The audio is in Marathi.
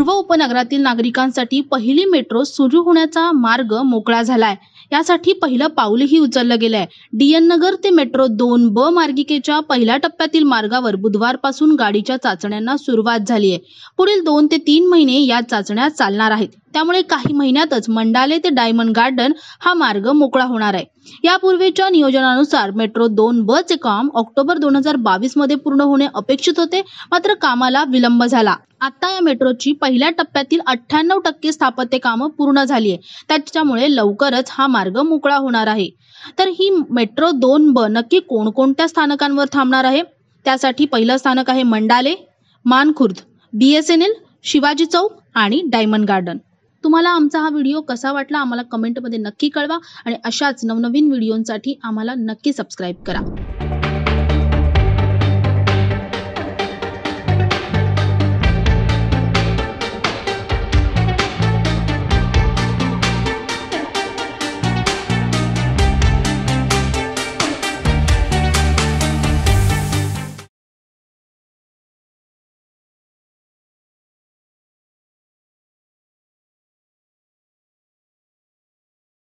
पूर्व उपनगरातील नागरिकांसाठी पहिली मेट्रो सुरू होण्याचा मार्ग मोकळा झालाय। यासाठी पहिलं पाऊलही उचललं गेलंय। DN नगर ते मेट्रो 2B मार्गिकेच्या पहिल्या टप्प्यातील मार्गावर बुधवारपासून गाडीच्या चाचण्यांना सुरुवात झाली आहे। पुढील 2 ते 3 महिने या चाचण्या चालणार आहेत। त्यामुळे काही महिन्यातच मंडाले ते डायमंड गार्डन हा मार्ग मोकळा होणार आहे। यापूर्वीच्या नियोजनानुसार मेट्रो 2B चे काम ऑक्टोबर 2022 मध्ये पूर्ण होणे अपेक्षित होते, मात्र कामाला विलंब झाला। आता या मेट्रोची पहिल्या टप्प्यातील 98% स्थापत्य कामं पूर्ण झाली आहे। त्याच्यामुळे लवकरच हा मार्ग मोकळा होणार आहे। तर ही मेट्रो 2B नक्की कोणकोणत्या स्थानकांवर थांबणार आहे? त्यासाठी पहिलं स्थानक आहे मंडाले, मानखुर्द, BSNL, शिवाजी चौक आणि डायमंड गार्डन। तुम्हाला आमचा हा व्हिडिओ कसा वाटला आम्हाला कमेंटमध्ये नक्की कळवा आणि अशाच नवनवीन व्हिडिओंसाठी आम्हाला नक्की सबस्क्राइब करा।